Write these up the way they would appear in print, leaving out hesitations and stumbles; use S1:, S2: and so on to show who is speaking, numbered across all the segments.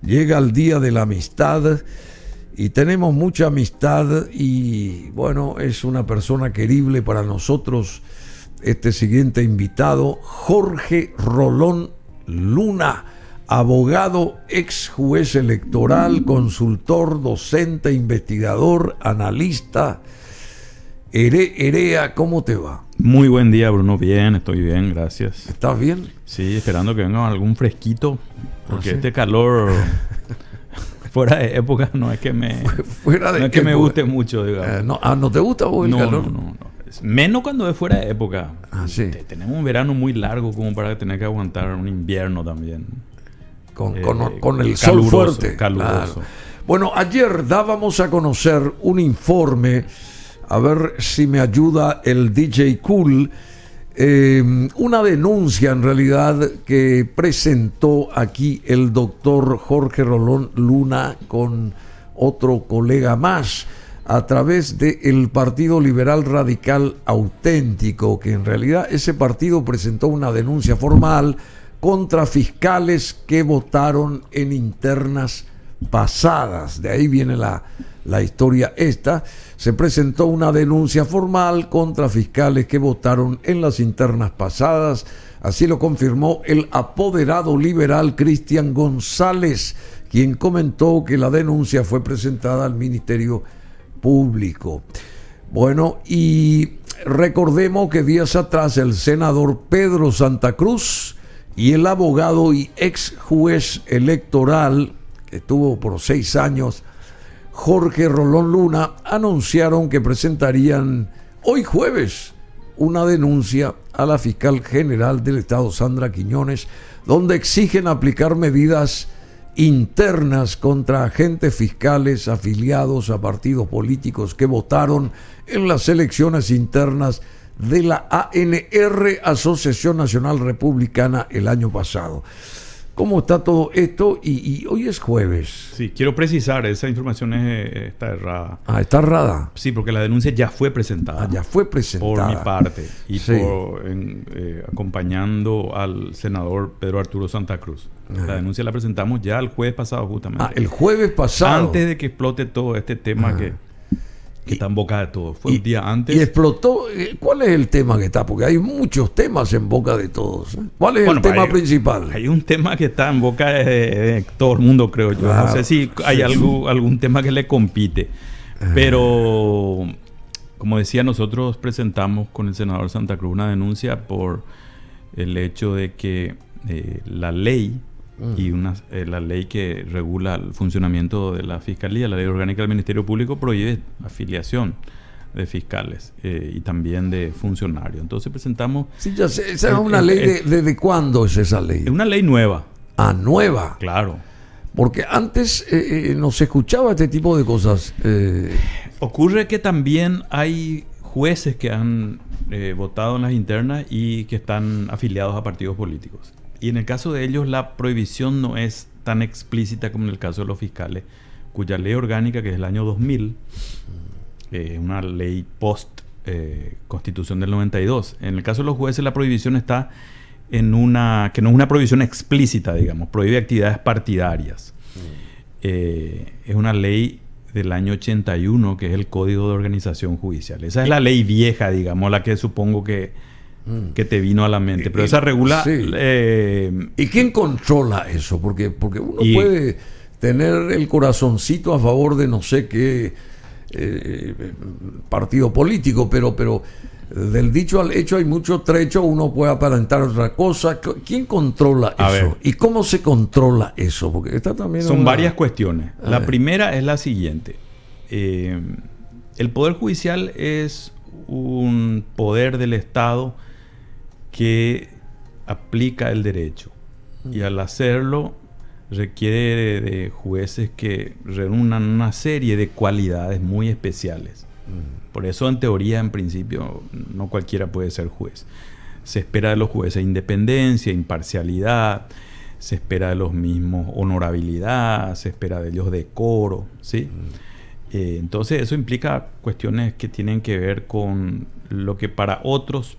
S1: llega el Día de la Amistad y tenemos mucha amistad y bueno, es una persona querible para nosotros. Este siguiente invitado, Jorge Rolón Luna, abogado, ex juez electoral, consultor, docente, investigador, analista. Erea, ¿cómo te va?
S2: Muy buen día, Bruno. Bien, estoy bien, gracias.
S1: ¿Estás bien?
S2: Sí, esperando que venga algún fresquito, porque
S1: ¿sí?
S2: este calor fuera de época no es que me, no es que me guste mucho, digamos.
S1: ¿No te gusta vos el calor?
S2: No. Menos cuando es fuera de época.
S1: Sí.
S2: Tenemos un verano muy largo como para tener que aguantar un invierno también.
S1: Con el sol fuerte.
S2: Caluroso.
S1: Claro. Bueno, ayer dábamos a conocer un informe, a ver si me ayuda el DJ Cool, una denuncia en realidad que presentó aquí el doctor Jorge Rolón Luna con otro colega más a través del Partido Liberal Radical Auténtico, que en realidad ese partido presentó una denuncia formal contra fiscales que votaron en internas pasadas. De ahí viene la historia esta. Se presentó una denuncia formal contra fiscales que votaron en las internas pasadas. Así lo confirmó el apoderado liberal Cristian González, quien comentó que la denuncia fue presentada al Ministerio Público. Bueno, y recordemos que días atrás el senador Pedro Santa Cruz y el abogado y ex juez electoral, que estuvo por 6 años, Jorge Rolón Luna, anunciaron que presentarían hoy jueves una denuncia a la fiscal general del Estado, Sandra Quiñones, donde exigen aplicar medidas internas contra agentes fiscales afiliados a partidos políticos que votaron en las elecciones internas de la ANR, Asociación Nacional Republicana, el año pasado. ¿Cómo está todo esto? Y hoy es jueves.
S2: Sí, quiero precisar, esa información está errada.
S1: ¿Está errada?
S2: Sí, porque la denuncia ya fue presentada.
S1: Ya fue presentada.
S2: Por mi parte. Y
S1: sí.
S2: Acompañando al senador Pedro Arturo Santa Cruz. La denuncia la presentamos ya el jueves pasado, justamente.
S1: El jueves pasado.
S2: Antes de que explote todo este tema que está en boca de todos. Fue un día antes.
S1: Y explotó. ¿Cuál es el tema que está? Porque hay muchos temas en boca de todos. ¿Cuál es el tema principal?
S2: Hay un tema que está en boca de todo el mundo, creo yo. Claro. No sé si hay algún tema que le compite. Pero, como decía, nosotros presentamos con el senador Santa Cruz una denuncia por el hecho de que la ley y la ley que regula el funcionamiento de la Fiscalía, la ley orgánica del Ministerio Público, prohíbe afiliación de fiscales y también de funcionarios. Entonces presentamos...
S1: Sí, ya sé, esa es una ley ¿de cuándo es esa ley?
S2: Es una ley nueva.
S1: Ah, nueva.
S2: Claro.
S1: Porque antes no se escuchaba este tipo de cosas.
S2: Ocurre que también hay jueces que han votado en las internas y que están afiliados a partidos políticos. Y en el caso de ellos la prohibición no es tan explícita como en el caso de los fiscales, cuya ley orgánica, que es del año 2000, una ley post Constitución del 92. En el caso de los jueces la prohibición está en que no es una prohibición explícita, digamos, prohíbe actividades partidarias. Es una ley del año 81, que es el Código de Organización Judicial. Esa es la ley vieja, digamos, la que supongo que te vino a la mente. Pero esa regula...
S1: Sí. ¿Y quién controla eso? Porque uno puede tener el corazoncito a favor de no sé qué partido político, pero del dicho al hecho hay mucho trecho, uno puede aparentar otra cosa. ¿Quién controla eso? ¿Y cómo se controla eso? Porque esta también
S2: son varias cuestiones. La primera es la siguiente. El Poder Judicial es un poder del Estado que aplica el derecho. Y al hacerlo requiere de jueces que reúnan una serie de cualidades muy especiales. Por eso, en teoría, en principio, no cualquiera puede ser juez. Se espera de los jueces independencia, imparcialidad, se espera de los mismos honorabilidad, se espera de ellos decoro, ¿sí? Entonces, eso implica cuestiones que tienen que ver con lo que para otros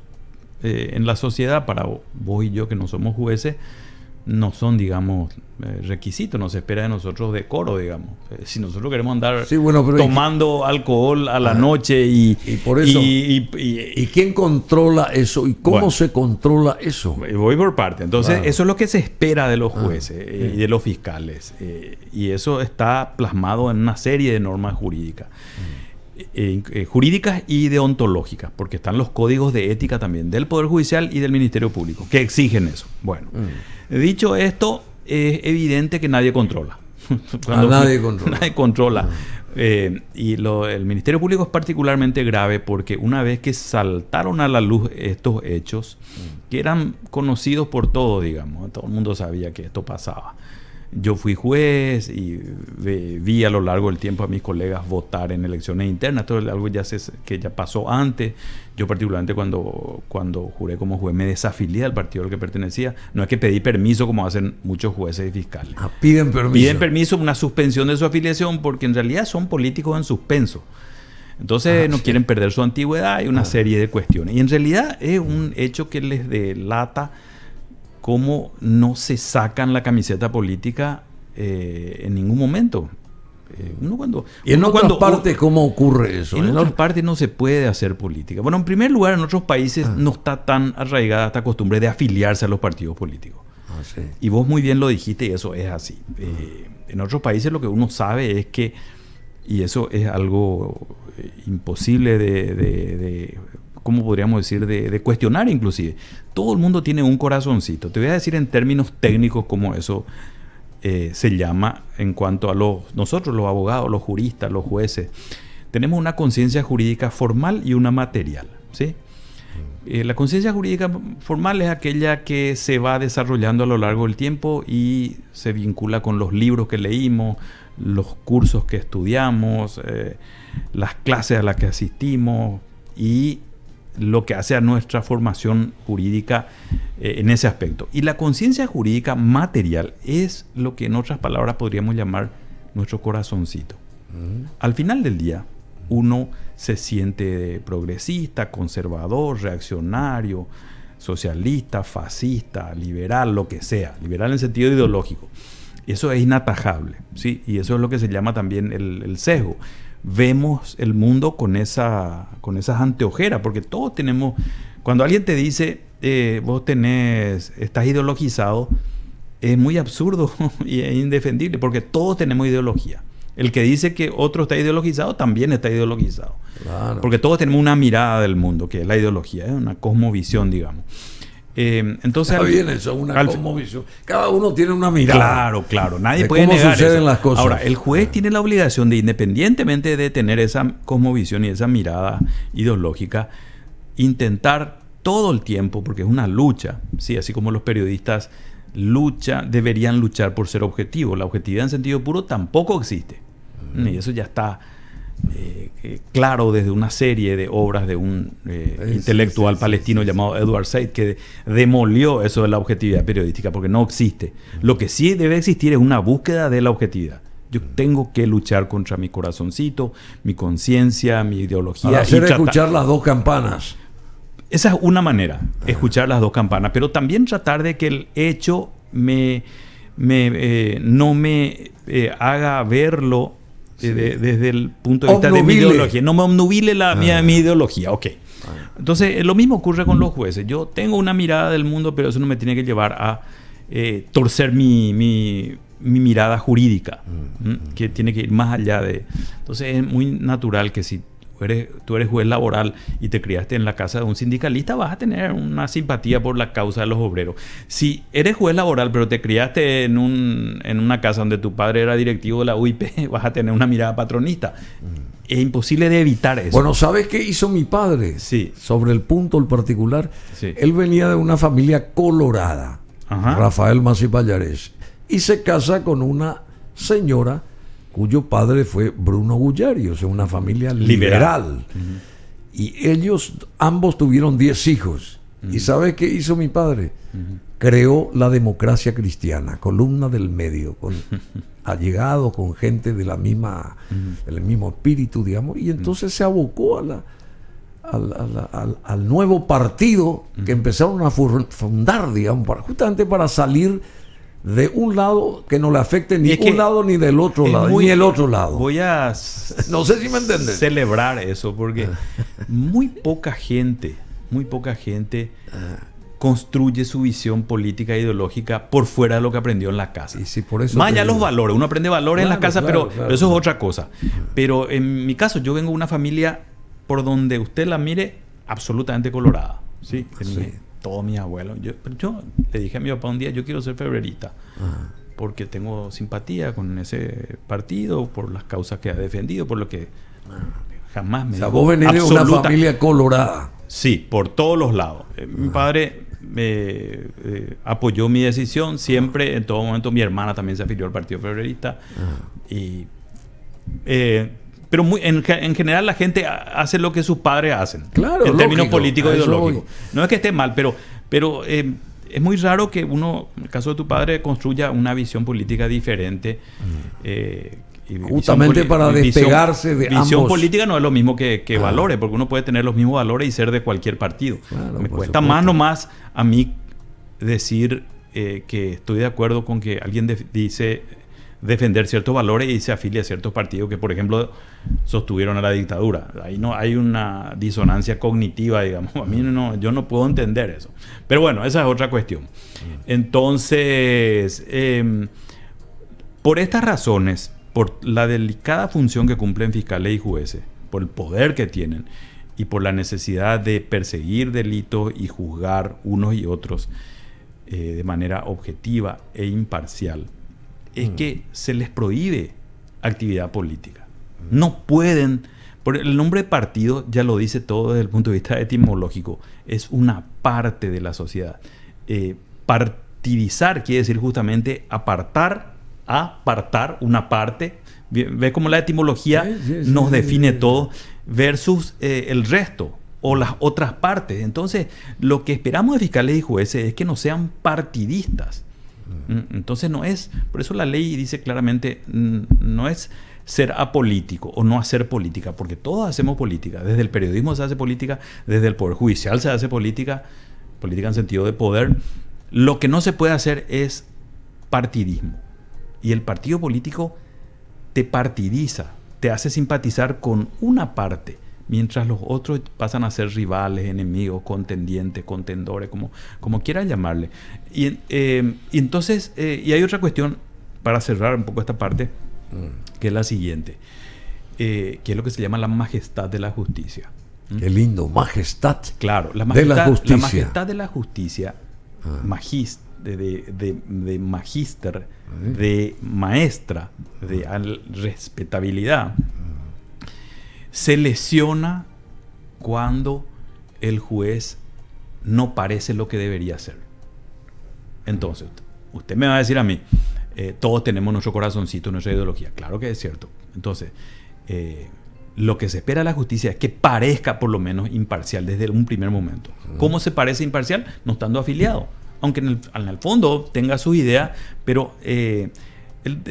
S2: en la sociedad, para vos y yo que no somos jueces, no son, digamos, requisitos, no se espera de nosotros decoro, digamos. Si nosotros queremos andar tomando alcohol a la noche y
S1: por eso, ¿y quién controla eso? ¿Y cómo se controla eso?
S2: Voy por parte. Entonces, eso es lo que se espera de los jueces y de los fiscales. Y eso está plasmado en una serie de normas jurídicas. Jurídicas y deontológicas, porque están los códigos de ética también del Poder Judicial y del Ministerio Público, que exigen eso. Bueno, dicho esto, es evidente que nadie controla. Nadie controla. El Ministerio Público es particularmente grave porque una vez que saltaron a la luz estos hechos, que eran conocidos por todos, digamos, todo el mundo sabía que esto pasaba. Yo fui juez y vi a lo largo del tiempo a mis colegas votar en elecciones internas. Esto es algo que ya pasó antes. Yo particularmente cuando juré como juez me desafilié al partido al que pertenecía. No es que pedí permiso como hacen muchos jueces y fiscales.
S1: Piden permiso.
S2: Piden permiso, una suspensión de su afiliación porque en realidad son políticos en suspenso. Entonces no quieren perder su antigüedad y una serie de cuestiones. Y en realidad es un hecho que les delata cómo no se sacan la camiseta política en ningún momento.
S1: ¿Y en otras partes cómo ocurre eso?
S2: En otras partes no se puede hacer política. Bueno, en primer lugar, en otros países no está tan arraigada esta costumbre de afiliarse a los partidos políticos.
S1: Sí.
S2: Y vos muy bien lo dijiste y eso es así. En otros países lo que uno sabe es que, y eso es algo imposible de ¿cómo podríamos decir? De cuestionar inclusive. Todo el mundo tiene un corazoncito. Te voy a decir en términos técnicos cómo eso se llama en cuanto a nosotros los abogados, los juristas, los jueces. Tenemos una conciencia jurídica formal y una material, ¿sí? La conciencia jurídica formal es aquella que se va desarrollando a lo largo del tiempo y se vincula con los libros que leímos, los cursos que estudiamos, las clases a las que asistimos y lo que hace a nuestra formación jurídica en ese aspecto. Y la conciencia jurídica material es lo que en otras palabras podríamos llamar nuestro corazoncito. Al final del día, uno se siente progresista, conservador, reaccionario, socialista, fascista, liberal, lo que sea. Liberal en sentido ideológico. Eso es inatajable, ¿sí? Y eso es lo que se llama también el sesgo. Vemos el mundo con esas anteojeras, porque todos tenemos, cuando alguien te dice vos estás ideologizado, es muy absurdo y es indefendible, porque todos tenemos ideología. El que dice que otro está ideologizado también está ideologizado. Claro. Porque todos tenemos una mirada del mundo, que es la ideología, es una cosmovisión, digamos. Entonces,
S1: está bien eso, una cosmovisión. Cada uno tiene una mirada.
S2: Claro. Nadie puede negar
S1: suceden las cosas.
S2: Ahora, el juez tiene la obligación de, independientemente de tener esa cosmovisión y esa mirada ideológica, intentar todo el tiempo, porque es una lucha, ¿sí? Así como los periodistas deberían luchar por ser objetivos. La objetividad en sentido puro tampoco existe. Y eso ya está claro desde una serie de obras de un intelectual palestino llamado Edward Said, que demolió eso de la objetividad periodística porque no existe. Lo que sí debe existir es una búsqueda de la objetividad. Yo tengo que luchar contra mi corazoncito, mi conciencia, mi ideología.
S1: Para hacer escuchar las dos campanas.
S2: Esa es una manera, escuchar las dos campanas, pero también tratar de que el hecho no me haga verlo desde el punto de vista de mi ideología. No me obnubile mi ideología. Ok. Entonces, lo mismo ocurre con los jueces. Yo tengo una mirada del mundo, pero eso no me tiene que llevar a torcer mi mirada jurídica, que tiene que ir más allá de... Entonces, es muy natural que si tú eres juez laboral y te criaste en la casa de un sindicalista, vas a tener una simpatía por la causa de los obreros. Si eres juez laboral pero te criaste en una casa donde tu padre era directivo de la UIP, vas a tener una mirada patronista. Es imposible de evitar eso.
S1: Bueno, ¿sabes qué hizo mi padre?
S2: Sí.
S1: Sobre el punto en particular.
S2: Sí.
S1: Él venía de una familia colorada, Rafael Masi Pallares, y se casa con una señora cuyo padre fue Bruno Guggiari, o sea, una familia liberal. Y ellos ambos tuvieron 10 hijos. ¿Y sabes qué hizo mi padre? Creó la Democracia Cristiana, columna del medio, allegado con gente de la misma, del mismo espíritu, digamos, y entonces se abocó al nuevo partido que empezaron a fundar, digamos, justamente para salir de un lado que no le afecte ni
S2: Es que
S1: un lado ni del otro lado, ni el otro lado.
S2: Voy a
S1: no sé si me entiendes.
S2: Celebrar eso, porque muy poca gente construye su visión política e ideológica por fuera de lo que aprendió en la casa.
S1: Y sí, por eso
S2: más allá los valores, uno aprende valores en la casa,
S1: claro,
S2: pero eso es otra cosa. Pero en mi caso, yo vengo de una familia por donde usted la mire absolutamente colorada. ¿Sí?
S1: Sí.
S2: Todos mis abuelos. Yo le dije a mi papá un día, yo quiero ser febrerista. Porque tengo simpatía con ese partido, por las causas que ha defendido, por lo que jamás me...
S1: O sea, vos venís de una familia colorada.
S2: Sí, por todos los lados. Mi padre apoyó mi decisión siempre, en todo momento. Mi hermana también se afilió al Partido Febrerista. Pero en general la gente hace lo que sus padres hacen.
S1: Claro,
S2: en términos políticos e
S1: eso
S2: ideológicos. No es que esté mal, pero es muy raro que uno, en el caso de tu padre, construya una visión política diferente.
S1: Justamente para despegarse de ambos.
S2: Visión política no es lo mismo que valores, porque uno puede tener los mismos valores y ser de cualquier partido.
S1: Claro,
S2: me cuesta más nomás a mí decir que estoy de acuerdo con que alguien dice defender ciertos valores y se afilia a ciertos partidos que, por ejemplo, sostuvieron a la dictadura. Ahí no hay una disonancia cognitiva, digamos. A mí yo no puedo entender eso. Pero bueno, esa es otra cuestión. Entonces, por estas razones, por la delicada función que cumplen fiscales y jueces, por el poder que tienen y por la necesidad de perseguir delitos y juzgar unos y otros de manera objetiva e imparcial, es que se les prohíbe actividad política. No pueden, por el nombre de partido ya lo dice todo desde el punto de vista etimológico, es una parte de la sociedad. Partidizar quiere decir justamente apartar una parte. ¿Ves cómo la etimología nos define todo? Versus el resto o las otras partes. Entonces, lo que esperamos de fiscales y jueces es que no sean partidistas. Entonces no es, por eso la ley dice claramente, no es ser apolítico o no hacer política, porque todos hacemos política. Desde el periodismo se hace política, desde el Poder Judicial se hace política en sentido de poder. Lo que no se puede hacer es partidismo. Y el partido político te partidiza, te hace simpatizar con una parte, mientras los otros pasan a ser rivales, enemigos, contendientes, contendores, como quieran llamarle. Y entonces, y hay otra cuestión, para cerrar un poco esta parte, que es la siguiente, que es lo que se llama la majestad de la justicia.
S1: Qué lindo, majestad.
S2: Claro, la majestad de la justicia, de magíster, de maestra, de respetabilidad, se lesiona cuando el juez no parece lo que debería ser. Entonces, usted me va a decir a mí, todos tenemos nuestro corazoncito, nuestra ideología. Claro que es cierto. Entonces, lo que se espera de la justicia es que parezca por lo menos imparcial desde un primer momento. ¿Cómo se parece imparcial? No estando afiliado. Aunque en el fondo tenga sus ideas, pero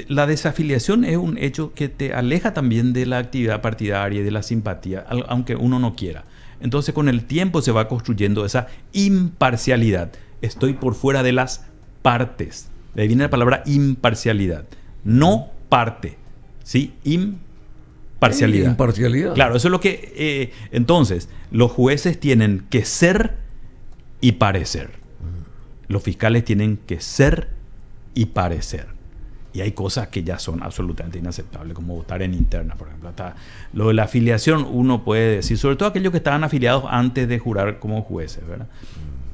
S2: la desafiliación es un hecho que te aleja también de la actividad partidaria y de la simpatía, aunque uno no quiera. Entonces, con el tiempo se va construyendo esa imparcialidad. Estoy por fuera de las partes. De ahí viene la palabra imparcialidad. No parte, ¿sí? Imparcialidad.
S1: Imparcialidad.
S2: Claro, eso es lo que... entonces, los jueces tienen que ser y parecer. Los fiscales tienen que ser y parecer. Y hay cosas que ya son absolutamente inaceptables, como votar en interna, por ejemplo. Hasta lo de la afiliación, uno puede decir, sobre todo aquellos que estaban afiliados antes de jurar como jueces, ¿verdad?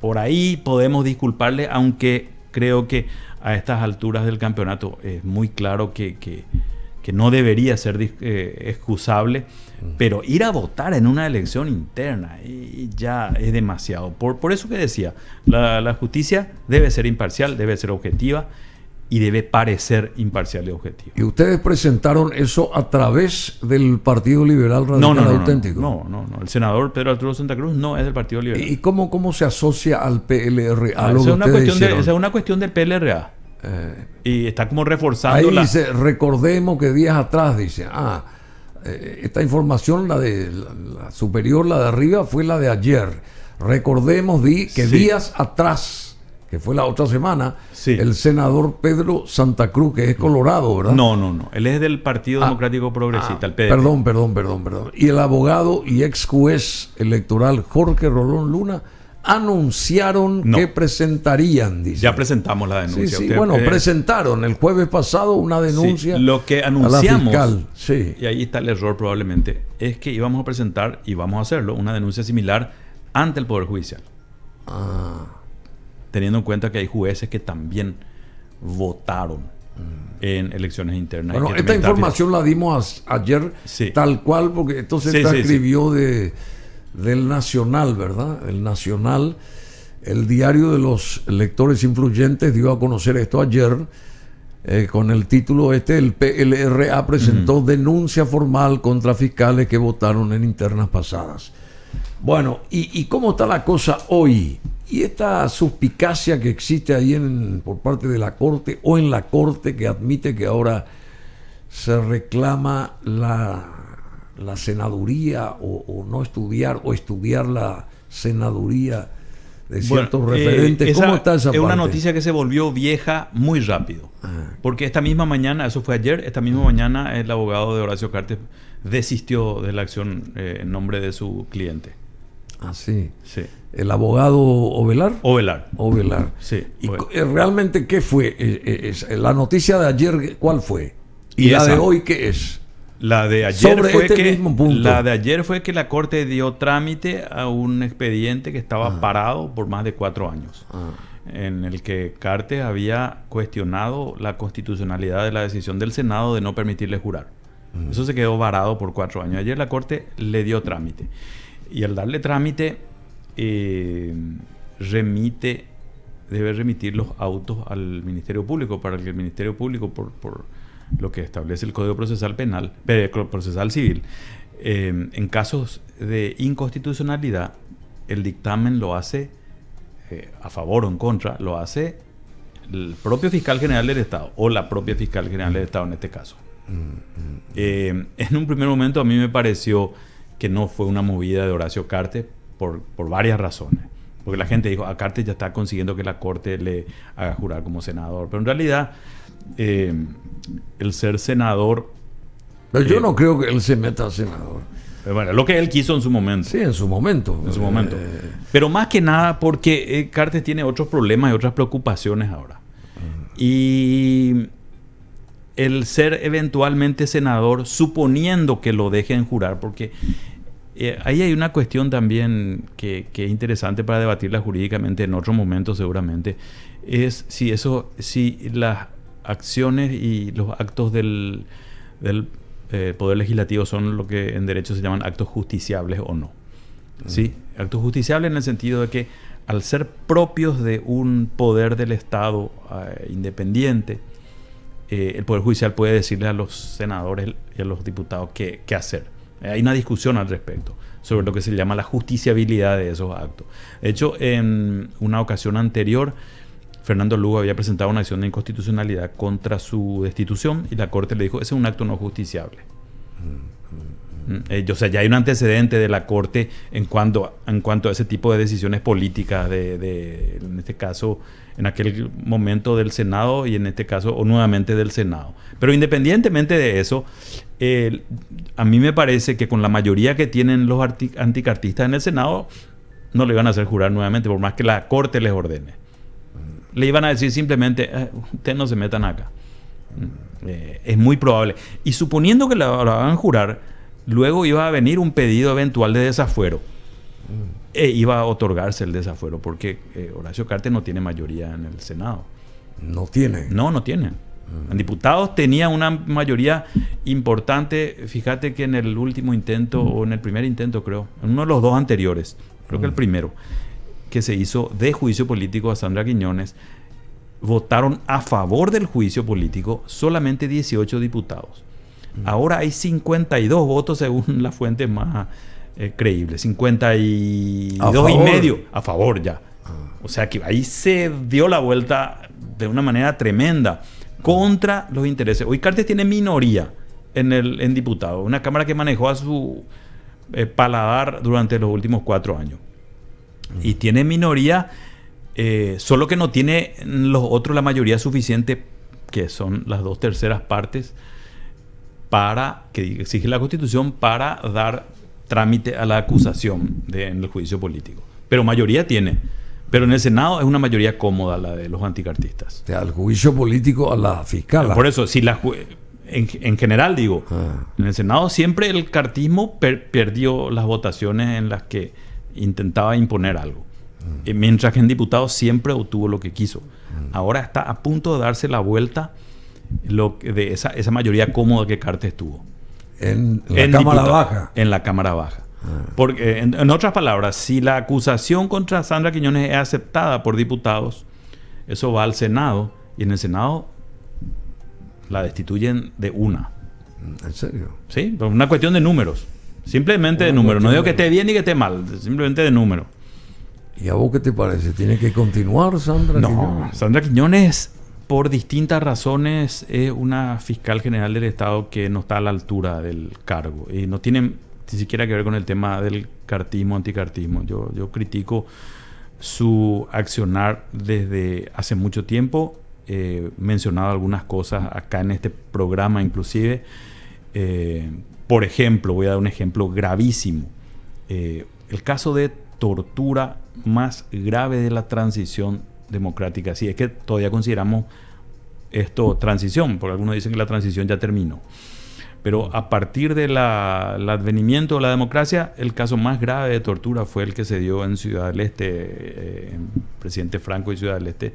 S2: Por ahí podemos disculparle, aunque creo que a estas alturas del campeonato es muy claro que no debería ser excusable, pero ir a votar en una elección interna y ya es demasiado. Por eso que decía, la justicia debe ser imparcial, debe ser objetiva y debe parecer imparcial y objetiva.
S1: ¿Y ustedes presentaron eso a través del Partido Liberal Radical Auténtico?
S2: No. El senador Pedro Arturo Santa Cruz no es del Partido Liberal.
S1: ¿Y cómo se asocia al PLRA?
S2: Esa es una cuestión del PLRA. Y está como reforzando
S1: ahí dice, recordemos que días atrás, dice, esta información, la de la superior, la de arriba, fue la de ayer. Recordemos que días atrás, que fue la otra semana,
S2: Sí.
S1: el senador Pedro Santa Cruz, que es colorado, ¿verdad?
S2: No. Él es del Partido Democrático Progresista, el PDP.
S1: Perdón. Y el abogado y ex juez electoral Jorge Rolón Luna anunciaron
S2: No.
S1: que presentarían, dice.
S2: Ya presentamos la
S1: Sí,
S2: denuncia.
S1: sí,
S2: Usted,
S1: bueno, presentaron el jueves pasado una denuncia
S2: sí, lo que
S1: a la
S2: anunciamos,
S1: fiscal. Sí.
S2: y ahí está el error probablemente, es que íbamos a presentar, y vamos a hacerlo, una denuncia similar ante el Poder Judicial. Teniendo en cuenta que hay jueces que también votaron en elecciones internas.
S1: Bueno,
S2: y que
S1: esta
S2: también
S1: información la dimos ayer
S2: Sí.
S1: tal cual, porque entonces
S2: Sí, sí,
S1: escribió del Nacional, ¿verdad? El Nacional, el diario de los lectores influyentes, dio a conocer esto ayer con el título el PLRA presentó denuncia formal contra fiscales que votaron en internas pasadas. Bueno, ¿y cómo está la cosa hoy? Y esta suspicacia que existe ahí por parte de la Corte o en la Corte, que admite que ahora se reclama la senaduría o no estudiar o estudiar la senaduría de ciertos referentes. ¿Cómo está esa parte?
S2: Es una noticia que se volvió vieja muy rápido. Porque esta misma mañana, eso fue ayer, esta misma mañana el abogado de Horacio Cartes desistió de la acción en nombre de su cliente.
S1: Ah, sí.
S2: Sí.
S1: ¿El abogado Ovelar?
S2: Ovelar.
S1: Sí. ¿Y
S2: Ovelar.
S1: realmente qué fue? La noticia de ayer, ¿cuál fue? ¿Y la
S2: esa,
S1: de hoy qué es?
S2: La de ayer
S1: Sobre
S2: fue
S1: este mismo punto.
S2: La de ayer fue que la Corte dio trámite a un expediente que estaba parado por más de 4 años. En el que Cartes había cuestionado la constitucionalidad de la decisión del Senado de no permitirle jurar. Eso se quedó varado por 4 años. Ayer la Corte le dio trámite. Y al darle trámite, debe remitir los autos al Ministerio Público para que el Ministerio Público, por lo que establece el Código Procesal Penal, Procesal Civil, en casos de inconstitucionalidad, el dictamen lo hace a favor o en contra, lo hace el propio fiscal general del Estado o la propia fiscal general del Estado en este caso. En un primer momento a mí me pareció que no fue una movida de Horacio Cartes por varias razones. Porque la gente dijo, a Cartes ya está consiguiendo que la Corte le haga jurar como senador. Pero en realidad, el ser senador...
S1: Pero yo no creo que él se meta a senador.
S2: Bueno, lo que él quiso en su momento.
S1: Sí, en su momento.
S2: En su momento. Pero más que nada porque Cartes tiene otros problemas y otras preocupaciones ahora. Y el ser eventualmente senador, suponiendo que lo dejen jurar, porque ahí hay una cuestión también que es interesante para debatirla jurídicamente en otro momento seguramente, es si las acciones y los actos del Poder Legislativo son lo que en derecho se llaman actos justiciables o no. ¿Sí? Actos justiciables en el sentido de que al ser propios de un poder del Estado independiente, el Poder Judicial puede decirle a los senadores y a los diputados qué hacer. Hay una discusión al respecto sobre lo que se llama la justiciabilidad de esos actos. De hecho, en una ocasión anterior, Fernando Lugo había presentado una acción de inconstitucionalidad contra su destitución y la Corte le dijo, ese es un acto no justiciable. O sea, ya hay un antecedente de la Corte en cuanto a ese tipo de decisiones políticas, en este caso, en aquel momento del Senado y en este caso, o nuevamente del Senado. Pero independientemente de eso, a mí me parece que con la mayoría que tienen los anticartistas en el Senado, no le iban a hacer jurar nuevamente, por más que la Corte les ordene. Le iban a decir simplemente, ustedes no se metan acá. Es muy probable. Y suponiendo que lo hagan jurar, luego iba a venir un pedido eventual de desafuero. Iba a otorgarse el desafuero porque Horacio Cartes no tiene mayoría en el Senado.
S1: ¿No tiene?
S2: No tiene. En diputados tenía una mayoría importante. Fíjate que en el último intento, o en el primer intento creo, en uno de los dos anteriores, creo que el primero, que se hizo de juicio político a Sandra Quiñones, votaron a favor del juicio político solamente 18 diputados. Ahora hay 52 votos según la fuente más creíble. 52 y medio a favor ya. O sea que ahí se dio la vuelta de una manera tremenda contra los intereses. Hoy Cartes tiene minoría en diputados. Una Cámara que manejó a su paladar durante los últimos 4 años. Y tiene minoría Solo que no tiene los otros la mayoría suficiente, que son las 2/3 partes, que exige la Constitución para dar trámite a la acusación en el juicio político. Pero mayoría tiene. Pero en el Senado es una mayoría cómoda la de los anticartistas.
S1: O sea, el juicio político a la fiscal.
S2: Por eso, si en general digo, en el Senado siempre el cartismo perdió las votaciones en las que intentaba imponer algo. Mientras que en diputados siempre obtuvo lo que quiso. Ahora está a punto de darse la vuelta de esa mayoría cómoda que Cartes tuvo.
S1: En la Cámara Baja.
S2: En la Cámara Baja. Porque, en otras palabras, si la acusación contra Sandra Quiñones es aceptada por diputados, eso va al Senado, y en el Senado la destituyen de una.
S1: ¿En serio?
S2: Sí, por una cuestión de números. Simplemente de números. No digo que esté bien ni que esté mal, simplemente de números.
S1: ¿Y a vos qué te parece? ¿Tiene que continuar Sandra Quiñones? No,
S2: Sandra Quiñones, por distintas razones, es una fiscal general del Estado que no está a la altura del cargo. Y no tiene ni siquiera que ver con el tema del cartismo, anticartismo. Yo critico su accionar desde hace mucho tiempo. He mencionado algunas cosas acá en este programa inclusive. Por ejemplo, voy a dar un ejemplo gravísimo. El caso de tortura más grave de la transición democrática. Si es que todavía consideramos esto transición, porque algunos dicen que la transición ya terminó. Pero a partir del advenimiento de la democracia, el caso más grave de tortura fue el que se dio en Ciudad del Este, en Presidente Franco y Ciudad del Este,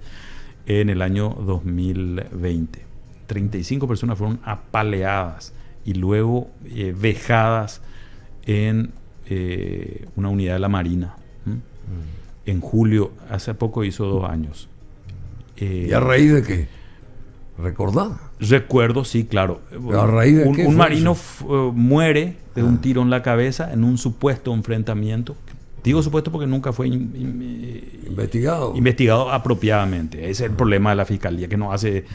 S2: en el año 2020. 35 personas fueron apaleadas y luego vejadas en una unidad de la Marina. En julio, hace poco hizo 2 años.
S1: ¿Y a raíz de qué? ¿Recordás?
S2: Recuerdo, sí, claro.
S1: ¿A raíz de qué
S2: un marino muere de un tiro en la cabeza en un supuesto enfrentamiento. Digo supuesto porque nunca fue investigado apropiadamente. Ese es el problema de la fiscalía, que no hace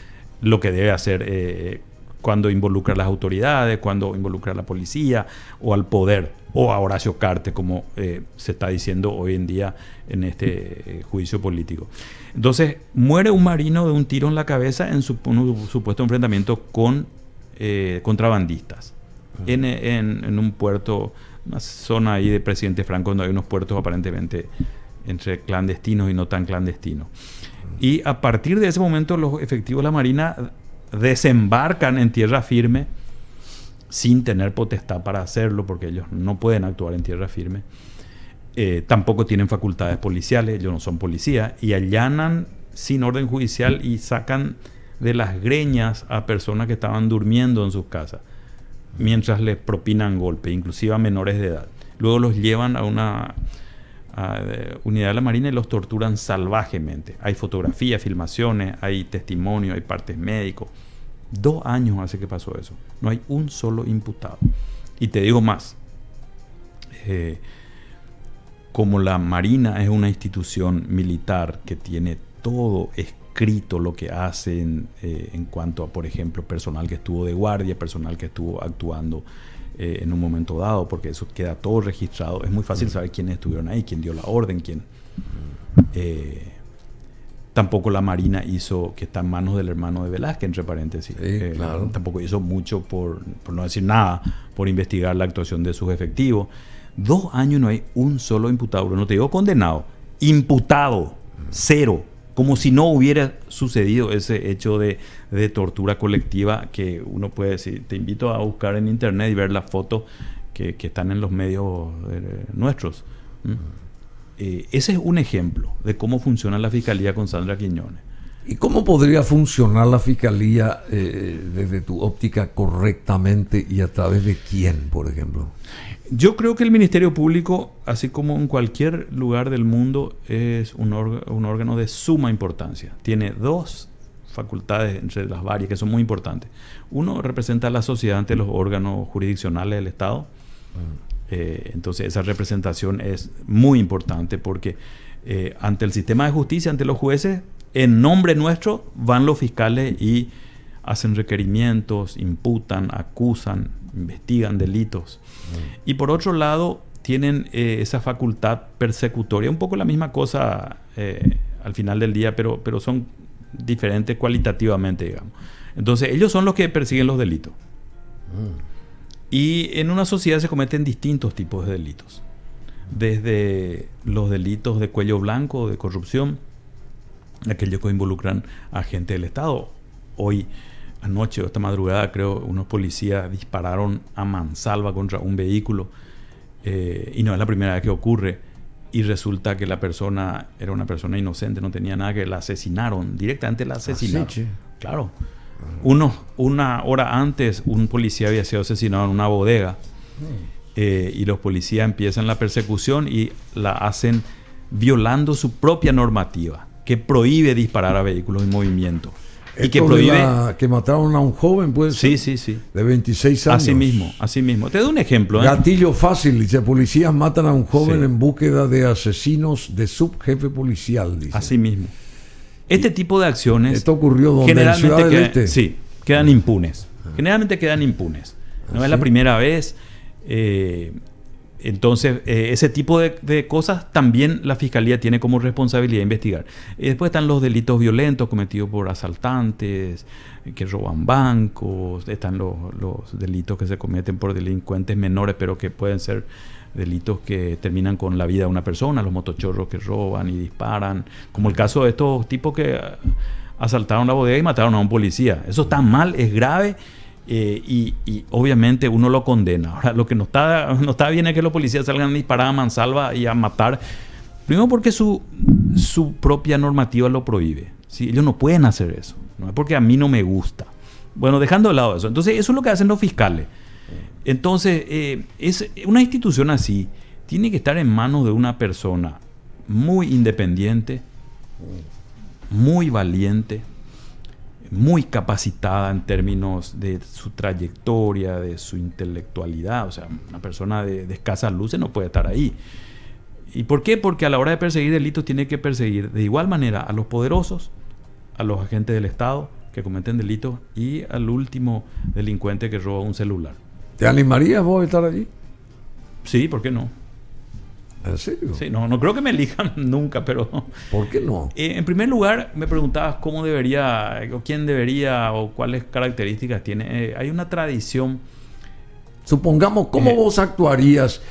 S2: lo que debe hacer cuando involucra a las autoridades, cuando involucra a la policía o al poder, o a Horacio Cartes, como se está diciendo hoy en día en este juicio político. Entonces, muere un marino de un tiro en la cabeza en un supuesto enfrentamiento con contrabandistas en un puerto, una zona ahí de Presidente Franco, donde hay unos puertos aparentemente entre clandestinos y no tan clandestinos. Y a partir de ese momento, los efectivos de la Marina desembarcan en tierra firme sin tener potestad para hacerlo, porque ellos no pueden actuar en tierra firme. Tampoco tienen facultades policiales, ellos no son policías, y allanan sin orden judicial y sacan de las greñas a personas que estaban durmiendo en sus casas, mientras les propinan golpes, inclusive a menores de edad. Luego los llevan a una unidad de la Marina y los torturan salvajemente. Hay fotografías, filmaciones, hay testimonio, hay partes médicos. 2 años hace que pasó eso. No hay un solo imputado. Y te digo más. Como la Marina es una institución militar que tiene todo escrito lo que hacen en cuanto a, por ejemplo, personal que estuvo de guardia, personal que estuvo actuando en un momento dado, porque eso queda todo registrado. Es muy fácil saber quiénes estuvieron ahí, quién dio la orden, quién. Tampoco la Marina hizo, que está en manos del hermano de Velázquez, entre paréntesis.
S1: Sí, claro.
S2: Tampoco hizo mucho, por no decir nada, por investigar la actuación de sus efectivos. 2 años no hay un solo imputado. No te digo condenado, imputado, 0. Como si no hubiera sucedido ese hecho de tortura colectiva que uno puede decir. Te invito a buscar en internet y ver las fotos que están en los medios nuestros. Ese es un ejemplo de cómo funciona la Fiscalía con Sandra Quiñones.
S1: ¿Y cómo podría funcionar la Fiscalía desde tu óptica correctamente y a través de quién, por ejemplo?
S2: Yo creo que el Ministerio Público, así como en cualquier lugar del mundo, es un órgano de suma importancia. Tiene 2 facultades entre las varias que son muy importantes. Uno, representa a la sociedad ante los órganos jurisdiccionales del Estado. Entonces esa representación es muy importante porque ante el sistema de justicia, ante los jueces, en nombre nuestro van los fiscales y hacen requerimientos, imputan, acusan, investigan delitos. Y por otro lado tienen esa facultad persecutoria, un poco la misma cosa al final del día, pero son diferentes cualitativamente, digamos. Entonces, ellos son los que persiguen los delitos. Y en una sociedad se cometen distintos tipos de delitos. Desde los delitos de cuello blanco, de corrupción, aquellos que involucran a agentes del Estado. Hoy, anoche o esta madrugada, creo, unos policías dispararon a mansalva contra un vehículo. Y no es la primera vez que ocurre. Y resulta que la persona era una persona inocente, no tenía nada, que la asesinaron. Directamente la asesinaron.
S1: Sí.
S2: Claro. Una hora antes, un policía había sido asesinado en una bodega. Y los policías empiezan la persecución y la hacen violando su propia normativa, que prohíbe disparar a vehículos en movimiento. Y que prohíbe...
S1: que mataron a un joven, pues.
S2: Sí.
S1: De 26 años.
S2: Así mismo. Te doy un ejemplo.
S1: Gatillo fácil, dice: policías matan a un joven en búsqueda de asesinos de subjefe policial, dice.
S2: Así mismo. Este tipo de acciones...
S1: Esto ocurrió donde, en Ciudad del Este.
S2: Sí, quedan impunes. Generalmente quedan impunes. No es la primera vez. Entonces, ese tipo de cosas también la Fiscalía tiene como responsabilidad investigar. Y después están los delitos violentos cometidos por asaltantes, que roban bancos. Están los delitos que se cometen por delincuentes menores, pero que pueden ser delitos que terminan con la vida de una persona. Los motochorros que roban y disparan. Como el caso de estos tipos que asaltaron la bodega y mataron a un policía. Eso está mal, es grave. Y obviamente uno lo condena. Ahora, lo que no está bien es que los policías salgan a disparar a mansalva y a matar. Primero porque su propia normativa lo prohíbe. ¿Sí? Ellos no pueden hacer eso. No es porque a mí no me gusta. Bueno, dejando de lado eso. Entonces, eso es lo que hacen los fiscales. Entonces, es una institución así tiene que estar en manos de una persona muy independiente, muy valiente, muy capacitada en términos de su trayectoria, de su intelectualidad. O sea, una persona de escasas luces no puede estar ahí. ¿Y por qué? Porque a la hora de perseguir delitos tiene que perseguir de igual manera a los poderosos, a los agentes del Estado que cometen delitos y al último delincuente que roba un celular.
S1: ¿Te animarías vos a estar allí?
S2: Sí, ¿por qué no?
S1: ¿En serio?
S2: Sí, no creo que me elijan nunca, pero...
S1: ¿Por qué no?
S2: En primer lugar, me preguntabas cómo debería, o quién debería, o cuáles características tiene. Hay una tradición...
S1: Supongamos, ¿cómo vos actuarías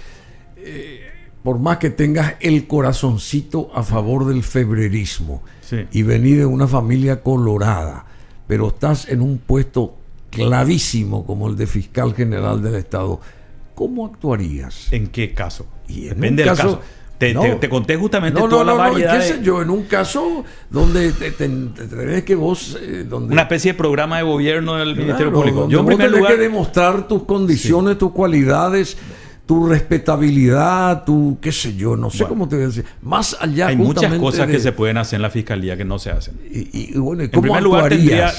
S1: por más que tengas el corazoncito a favor del febrerismo y venís de una familia colorada, pero estás en un puesto clavísimo como el de fiscal general del Estado? ¿Cómo actuarías?
S2: ¿En qué caso?
S1: Y
S2: depende del caso. Te conté justamente toda la variedad.
S1: ¿Qué sé yo? En un caso donde tenés que vos... donde,
S2: una especie de programa de gobierno del Ministerio Público.
S1: Yo en primer lugar tenés que demostrar tus condiciones, tus cualidades, tu respetabilidad, tu qué sé yo, no sé cómo te voy a decir. Más allá
S2: hay muchas cosas que se pueden hacer en la Fiscalía que no se hacen.
S1: Y bueno,
S2: ¿cómo en primer lugar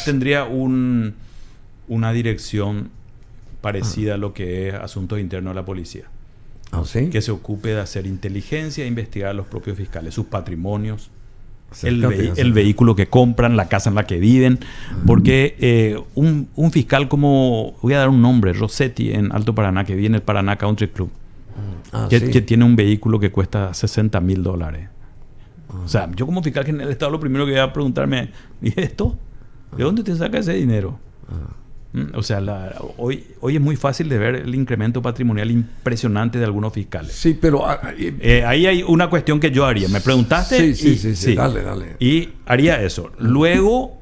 S2: tendría una dirección parecida a lo que es asuntos internos de la policía.
S1: ¿Sí?
S2: Que se ocupe de hacer inteligencia e investigar a los propios fiscales, sus patrimonios, el vehículo que compran, la casa en la que viven. Porque un fiscal como, voy a dar un nombre, Rossetti en Alto Paraná, que vive en el Paraná Country Club, que tiene un vehículo que cuesta $60,000. O sea, yo como fiscal general del Estado lo primero que voy a preguntarme, ¿y esto? ¿De dónde te saca ese dinero? O sea, hoy es muy fácil de ver el incremento patrimonial impresionante de algunos fiscales.
S1: Sí, pero...
S2: ahí hay una cuestión que yo haría. ¿Me preguntaste?
S1: Sí. Dale.
S2: Y haría eso. Luego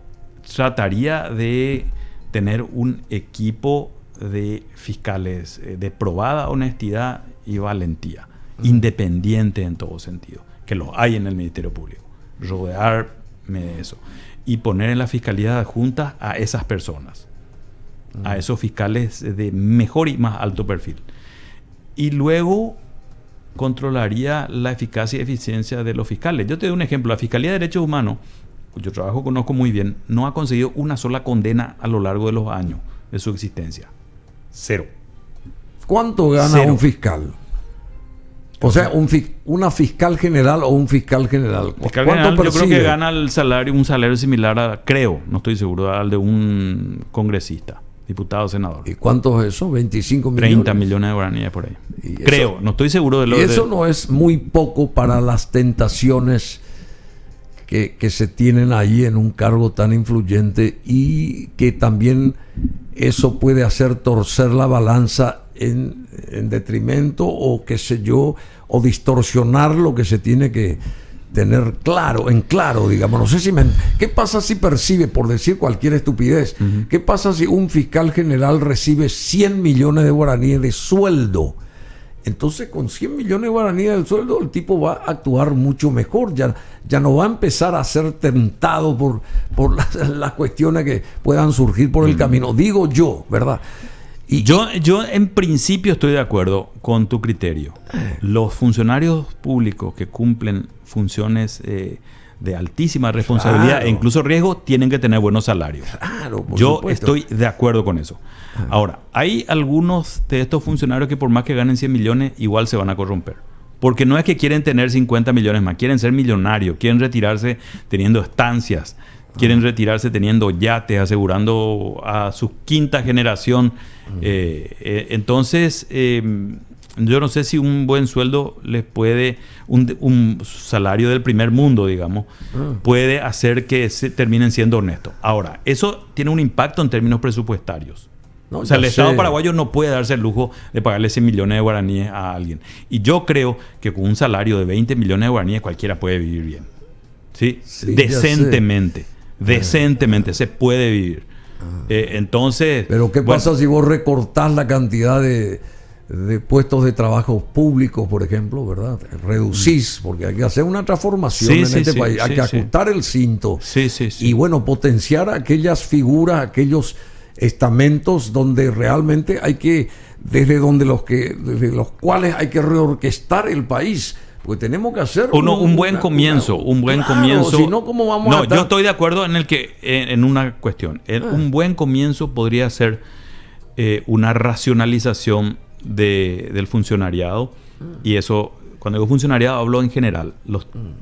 S2: trataría de tener un equipo de fiscales de probada honestidad y valentía. Independiente en todo sentido. Que los hay en el Ministerio Público. Rodearme de eso. Y poner en la Fiscalía adjunta a esas personas. A esos fiscales de mejor y más alto perfil. Y luego controlaría la eficacia y eficiencia de los fiscales. Yo te doy un ejemplo. La Fiscalía de Derechos Humanos, cuyo trabajo conozco muy bien, no ha conseguido una sola condena a lo largo de los años de su existencia. 0.
S1: ¿Cuánto gana un fiscal? O sea, una fiscal general o un fiscal general.
S2: Fiscal general, yo creo que gana un salario similar no estoy seguro, al de un congresista, diputado, senador.
S1: ¿Y cuánto es eso? 25 millones.
S2: 30 millones de guaraníes por ahí. No estoy seguro de lo
S1: y eso no es muy poco para las tentaciones que se tienen ahí en un cargo tan influyente, y que también eso puede hacer torcer la balanza en detrimento, o qué sé yo, o distorsionar lo que se tiene que tener claro, digamos. No sé si ¿qué pasa si percibe, por decir cualquier estupidez, qué pasa si un fiscal general recibe 100 millones de guaraníes de sueldo? Entonces, con 100 millones de guaraníes del sueldo, el tipo va a actuar mucho mejor. Ya no va a empezar a ser tentado por las cuestiones que puedan surgir por el camino. Digo yo, ¿verdad? Y
S2: yo en principio estoy de acuerdo con tu criterio. Los funcionarios públicos que cumplen funciones de altísima responsabilidad,
S1: claro,
S2: e incluso riesgo, tienen que tener buenos salarios.
S1: Claro,
S2: Yo
S1: supuesto.
S2: estoy de acuerdo con eso. Ahora, hay algunos de estos funcionarios que por más que ganen 100 millones, igual se van a corromper. Porque no es que quieren tener 50 millones más, quieren ser millonarios, quieren retirarse teniendo estancias, quieren retirarse teniendo yates, asegurando a su quinta generación. Entonces, yo no sé si un buen sueldo les puede, un salario del primer mundo, digamos, puede hacer que se terminen siendo honestos. Ahora, eso tiene un impacto en términos presupuestarios.
S1: No,
S2: o sea, el
S1: ya
S2: Estado
S1: sé.
S2: paraguayo no puede darse el lujo de pagarle 100 millones de guaraníes a alguien. Y yo creo que con un salario de 20 millones de guaraníes cualquiera puede vivir bien. ¿Sí?
S1: Sí, ya
S2: Decentemente. Decentemente se puede vivir. Entonces...
S1: Pero ¿qué
S2: bueno,
S1: pasa si vos recortás la cantidad de puestos de trabajo públicos, por ejemplo, ¿verdad? Reducís, porque hay que hacer una transformación en este país. Hay que ajustar el cinto. Y bueno, potenciar aquellas figuras, aquellos estamentos donde realmente hay que, desde los cuales hay que reorquestar el país. Pues tenemos que hacer
S2: un buen comienzo.
S1: Si no, ¿cómo vamos a
S2: yo estoy de acuerdo en el que en una cuestión. Un buen comienzo podría ser una racionalización del funcionariado. Y eso, cuando digo funcionariado, hablo en general.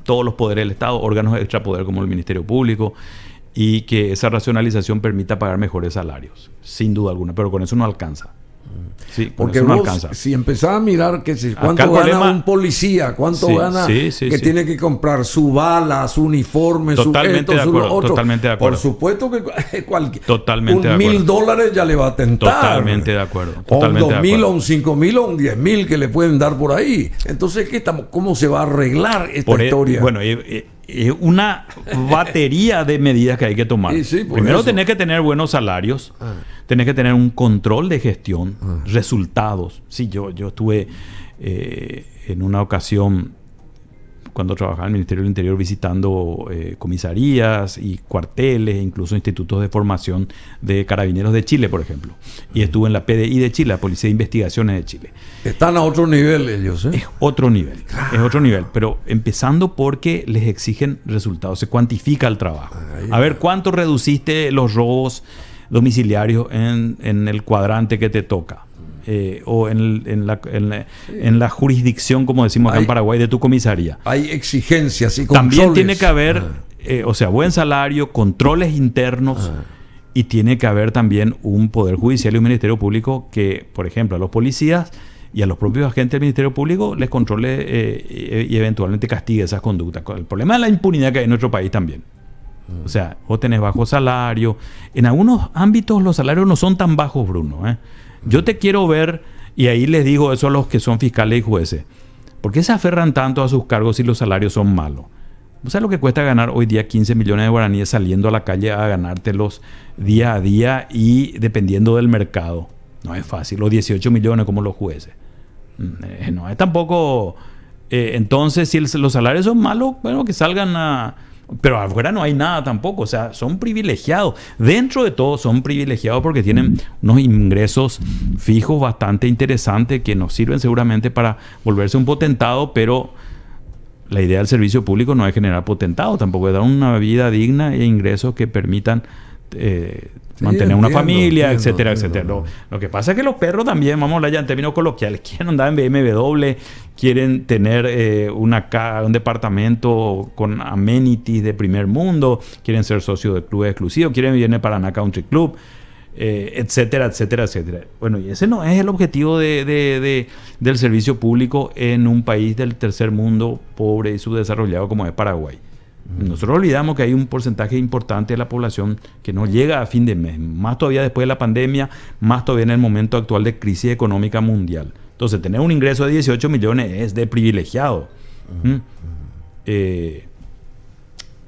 S2: Todos los poderes del Estado, órganos de extrapoder como el Ministerio Público, y que esa racionalización permita pagar mejores salarios, sin duda alguna. Pero con eso no alcanza. Sí,
S1: porque
S2: eso no
S1: vos,
S2: alcanza.
S1: si empezás a mirar cuánto
S2: Acá el
S1: gana
S2: problema,
S1: un policía, cuánto gana que tiene que comprar su bala, su uniforme,
S2: totalmente de acuerdo, totalmente de acuerdo.
S1: Por supuesto que
S2: totalmente de acuerdo.
S1: $1,000 ya le va a tentar.
S2: Totalmente de acuerdo.
S1: O un
S2: Totalmente
S1: 2,000, o un 5,000, o un 10,000 que le pueden dar por ahí. Entonces, ¿cómo se va a arreglar esta historia?
S2: Bueno, es una batería de medidas que hay que tomar. Primero, tenés que tener buenos salarios, tenés que tener un control de gestión, resultados. Sí, yo estuve en una ocasión, cuando trabajaba en el Ministerio del Interior, visitando comisarías y cuarteles, incluso institutos de formación de carabineros de Chile, por ejemplo. Y estuve en la PDI de Chile, la Policía de Investigaciones de Chile.
S1: Están a otro nivel ellos, ¿eh?
S2: Es otro nivel, es otro nivel. Pero empezando porque les exigen resultados, se cuantifica el trabajo. A ver, ¿cuánto reduciste los robos domiciliarios en el cuadrante que te toca? O en la jurisdicción, como decimos acá en Paraguay, de tu comisaría.
S1: Hay exigencias y controles.
S2: También tiene que haber, buen salario, controles internos, y tiene que haber también un Poder Judicial y un Ministerio Público que, por ejemplo, a los policías y a los propios agentes del Ministerio Público les controle y eventualmente castigue esas conductas. El problema es la impunidad que hay en nuestro país también. O sea, vos tenés bajo salario. En algunos ámbitos los salarios no son tan bajos, Bruno, Yo te quiero ver, y ahí les digo eso a los que son fiscales y jueces, ¿por qué se aferran tanto a sus cargos si los salarios son malos? ¿Vos sabés lo que cuesta ganar hoy día 15 millones de guaraníes saliendo a la calle a ganártelos día a día y dependiendo del mercado? No es fácil, los 18 millones como los jueces. No es tampoco... entonces, si los salarios son malos, bueno, que salgan a... Pero afuera no hay nada tampoco, o sea, son privilegiados. Dentro de todo son privilegiados porque tienen unos ingresos fijos bastante interesantes que nos sirven seguramente para volverse un potentado, pero la idea del servicio público no es generar potentado, tampoco es dar una vida digna e ingresos que permitan mantener una familia, etcétera, etcétera. Lo que pasa es que los perros también, vamos a hablar ya en términos coloquiales, quieren andar en BMW, quieren tener un departamento con amenities de primer mundo, quieren ser socios de clubes exclusivos, quieren vivir en el Paraná Country Club, etcétera, etcétera, etcétera. Bueno, y ese no es el objetivo del servicio público en un país del tercer mundo pobre y subdesarrollado como es Paraguay. Nosotros olvidamos que hay un porcentaje importante de la población que no llega a fin de mes, más todavía después de la pandemia, más todavía en el momento actual de crisis económica mundial. Entonces, tener un ingreso de 18 millones es de privilegiado.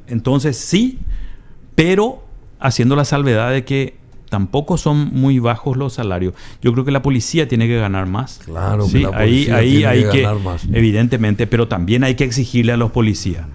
S2: Entonces, sí, pero haciendo la salvedad de que tampoco son muy bajos los salarios. Yo creo que la policía tiene que ganar más.
S1: Claro,
S2: sí,
S1: que la policía tiene
S2: hay
S1: que ganar más.
S2: Evidentemente, pero también hay que exigirle a los policías.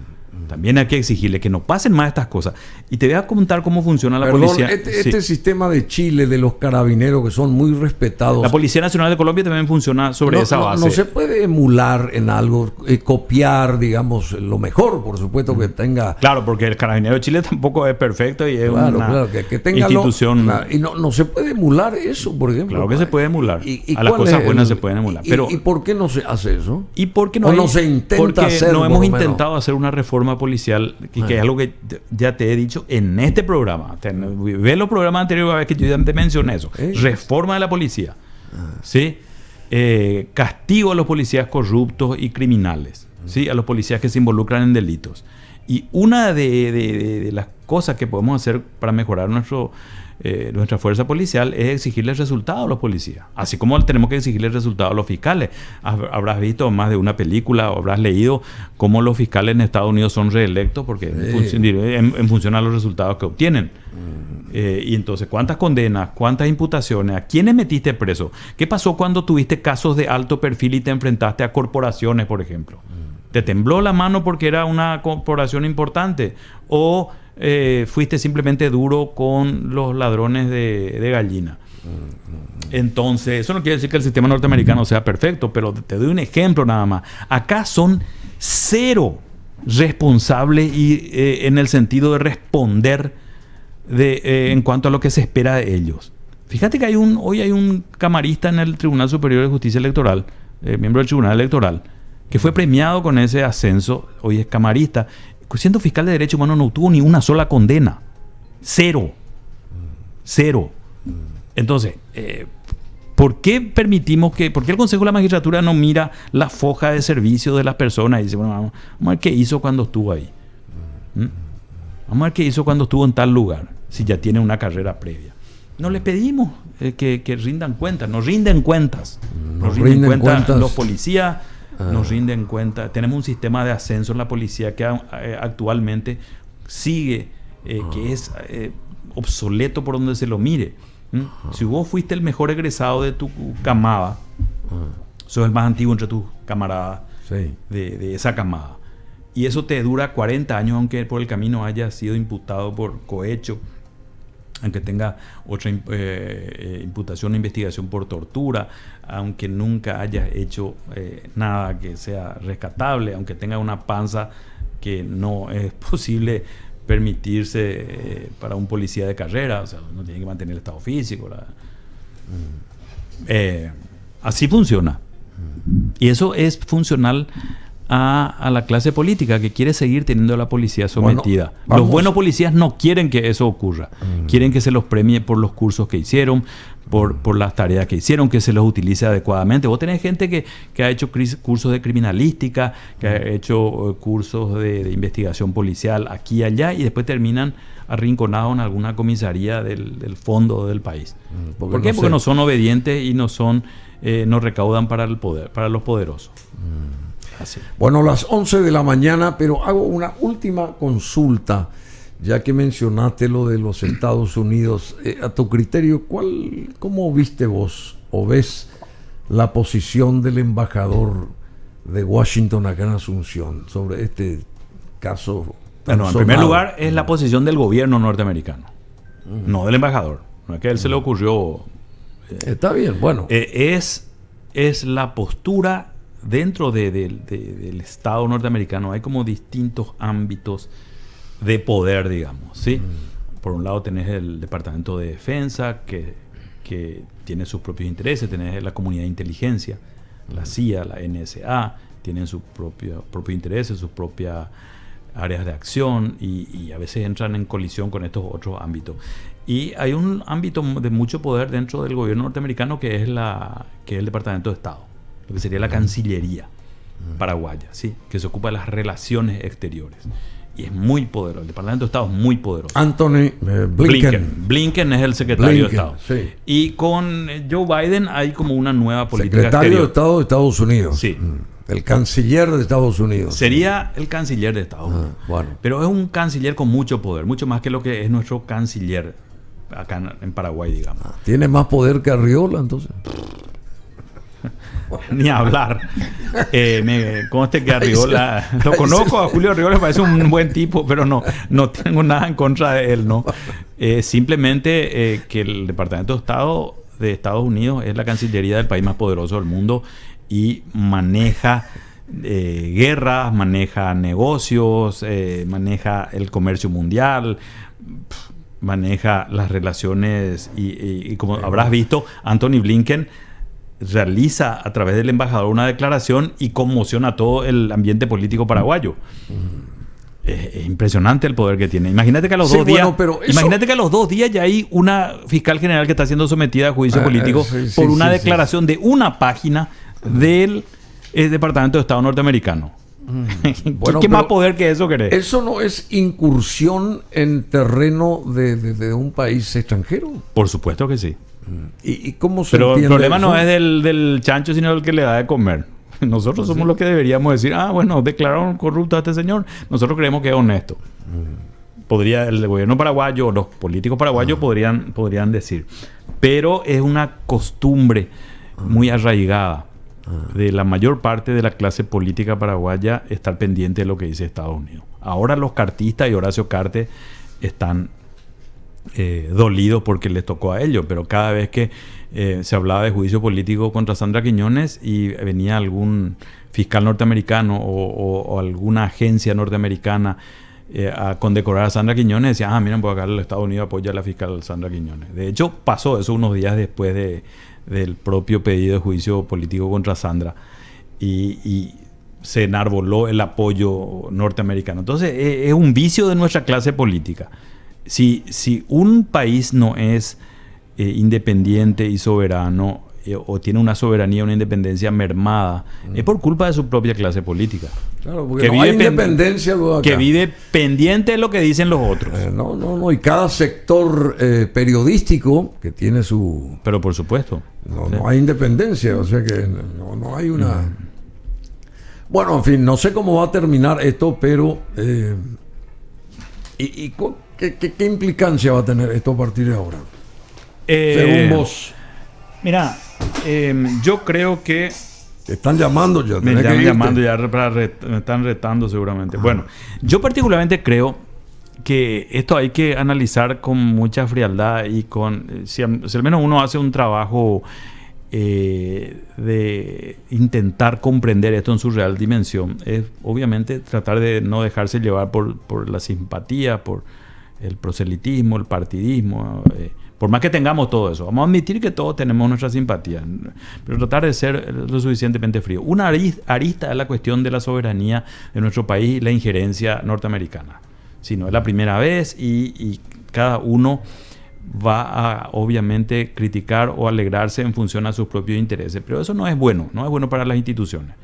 S2: También hay que exigirle que no pasen más estas cosas. Y te voy a contar cómo funciona la policía.
S1: Este sistema de Chile, de los carabineros, que son muy respetados.
S2: La Policía Nacional de Colombia también funciona sobre esa base.
S1: No se puede emular en algo, copiar, digamos, lo mejor, por supuesto, que tenga...
S2: Claro, porque el Carabinero de Chile tampoco es perfecto y es una
S1: que tenga
S2: institución...
S1: y no se puede emular eso, por ejemplo.
S2: Claro que se puede emular.
S1: ¿Y
S2: a las cosas buenas se pueden emular.
S1: ¿Y por qué no se hace eso?
S2: ¿Y por qué
S1: no se intenta hacer?
S2: No hemos intentado hacer una reforma policial, que es algo que ya te he dicho en este programa. Ve los programas anteriores, a ver que yo ya te mencioné eso. Reforma de la policía. ¿Sí? Castigo a los policías corruptos y criminales. ¿Sí? A los policías que se involucran en delitos. Y una de las cosas que podemos hacer para mejorar nuestra fuerza policial es exigirles resultados a los policías. Así como tenemos que exigirles resultados a los fiscales. Habrás visto más de una película o habrás leído cómo los fiscales en Estados Unidos son reelectos porque en función a los resultados que obtienen. Y entonces, ¿cuántas condenas? ¿Cuántas imputaciones? ¿A quiénes metiste preso? ¿Qué pasó cuando tuviste casos de alto perfil y te enfrentaste a corporaciones, por ejemplo? ¿Te tembló la mano porque era una corporación importante? ¿O fuiste simplemente duro con los ladrones de gallina? Entonces, eso no quiere decir que el sistema norteamericano sea perfecto, pero te doy un ejemplo nada más. Acá son cero responsables y en el sentido de responder en cuanto a lo que se espera de ellos. Fíjate que hoy hay un camarista en el Tribunal Superior de Justicia Electoral, miembro del Tribunal Electoral, que fue premiado con ese ascenso. Hoy es camarista. Siendo fiscal de Derechos Humanos no tuvo ni una sola condena. Cero. Entonces, ¿por qué permitimos por qué el Consejo de la Magistratura no mira la foja de servicio de las personas y dice, bueno, vamos a ver qué hizo cuando estuvo ahí? Vamos a ver qué hizo cuando estuvo en tal lugar, si ya tiene una carrera previa. No le pedimos que rindan cuentas. Nos rinden cuentas. Nos rinden cuentas los policías. Nos rinden cuenta. Tenemos un sistema de ascenso en la policía que actualmente sigue, que es obsoleto por donde se lo mire. Si vos fuiste el mejor egresado de tu camada, sos el más antiguo entre tus camaradas de esa camada. Y eso te dura 40 años, aunque por el camino haya sido imputado por cohecho, aunque tenga otra imputación o investigación por tortura, aunque nunca hayas hecho nada que sea rescatable, aunque tenga una panza que no es posible permitirse para un policía de carrera, o sea, uno tiene que mantener el estado físico. Así funciona. Y eso es funcional a la clase política que quiere seguir teniendo a la policía sometida. Bueno, los buenos policías no quieren que eso ocurra. Quieren que se los premie por los cursos que hicieron, por las tareas que hicieron, que se los utilice adecuadamente. Vos tenés gente que ha hecho cursos de criminalística, que ha hecho cursos de investigación policial aquí y allá, y después terminan arrinconados en alguna comisaría del fondo del país. ¿Por qué? Porque no son obedientes y no recaudan para el poder, para los poderosos. Así.
S1: Bueno, las 11 de la mañana, pero hago una última consulta, ya que mencionaste lo de los Estados Unidos. A tu criterio, ¿cómo viste vos o ves la posición del embajador de Washington acá en Asunción sobre este caso?
S2: Bueno, en primer lugar, es la posición del gobierno norteamericano, no del embajador. No es que a él se le ocurrió.
S1: Está bien, bueno.
S2: Es la postura. Dentro del Estado norteamericano hay como distintos ámbitos de poder, digamos, ¿sí? Por un lado tenés el Departamento de Defensa, que tiene sus propios intereses, tenés la comunidad de inteligencia, la CIA, la NSA, tienen sus propios intereses, sus propias áreas de acción y a veces entran en colisión con estos otros ámbitos. Y hay un ámbito de mucho poder dentro del gobierno norteamericano que es el Departamento de Estado, lo que sería la Cancillería paraguaya, ¿sí? Que se ocupa de las relaciones exteriores. y es muy poderoso. El Departamento de Estado es muy poderoso.
S1: Anthony Blinken.
S2: Blinken es el secretario de Estado.
S1: Sí.
S2: Y con Joe Biden hay como una nueva política
S1: Secretario
S2: exterior.
S1: de Estado de Estados Unidos.
S2: Sí.
S1: El canciller de Estados Unidos.
S2: Sería el canciller de Estados Unidos.
S1: Bueno.
S2: Pero es un canciller con mucho poder, mucho más que lo que es nuestro canciller acá en Paraguay, digamos.
S1: ¿Tiene más poder que Arriola, entonces?
S2: Ni hablar. Me conste que Arriola, lo conozco a Julio Arriola, me parece un buen tipo, pero no tengo nada en contra de él, ¿no? Simplemente que el Departamento de Estado de Estados Unidos es la cancillería del país más poderoso del mundo y maneja guerras, maneja negocios, maneja el comercio mundial, maneja las relaciones y como habrás visto, Anthony Blinken realiza a través del embajador una declaración y conmociona todo el ambiente político paraguayo. Es impresionante el poder que tiene. Imagínate que a los 2 días, imagínate que a los 2 días ya hay una fiscal general que está siendo sometida a juicio político por una declaración de una página del Departamento de Estado norteamericano.
S1: Bueno,
S2: ¿Qué más poder que eso querés?
S1: ¿Eso no es incursión en terreno de un país extranjero?
S2: Por supuesto que sí.
S1: ¿Y cómo se
S2: Pero
S1: entiende
S2: el problema
S1: eso?
S2: no es del chancho, sino del que le da de comer. Nosotros somos los que deberíamos decir, bueno, declararon corrupto a este señor. Nosotros creemos que es honesto. Podría el gobierno paraguayo o los políticos paraguayos podrían decir. Pero es una costumbre muy arraigada de la mayor parte de la clase política paraguaya estar pendiente de lo que dice Estados Unidos. Ahora los cartistas y Horacio Cartes están dolidos porque les tocó a ellos, pero cada vez que se hablaba de juicio político contra Sandra Quiñones y venía algún fiscal norteamericano o alguna agencia norteamericana a condecorar a Sandra Quiñones, decía, miren, pues acá el Estados Unidos apoya a la fiscal Sandra Quiñones. De hecho, pasó eso unos días después del propio pedido de juicio político contra Sandra y se enarboló el apoyo norteamericano. Entonces, es un vicio de nuestra clase política. Si un país no es independiente y soberano o tiene una soberanía, una independencia mermada, es por culpa de su propia clase política.
S1: Claro, porque no hay independencia luego acá.
S2: Que vive pendiente de lo que dicen los otros.
S1: No, y cada sector periodístico que tiene su...
S2: Pero por supuesto.
S1: No hay independencia, o sea que no hay una... Bueno, en fin, no sé cómo va a terminar esto, pero... ¿Qué implicancia va a tener esto a partir de ahora? Según vos.
S2: Mira, yo creo que...
S1: Te están llamando ya.
S2: Me están llamando ya, me están retando seguramente. Bueno, yo particularmente creo que esto hay que analizar con mucha frialdad y si al menos uno hace un trabajo de intentar comprender esto en su real dimensión, es obviamente tratar de no dejarse llevar por la simpatía, por el proselitismo, el partidismo, por más que tengamos todo eso. Vamos a admitir que todos tenemos nuestra simpatía, pero tratar de ser lo suficientemente frío. Una arista es la cuestión de la soberanía de nuestro país y la injerencia norteamericana. Si no es la primera vez y cada uno va a obviamente criticar o alegrarse en función a sus propios intereses, pero eso no es bueno para las instituciones.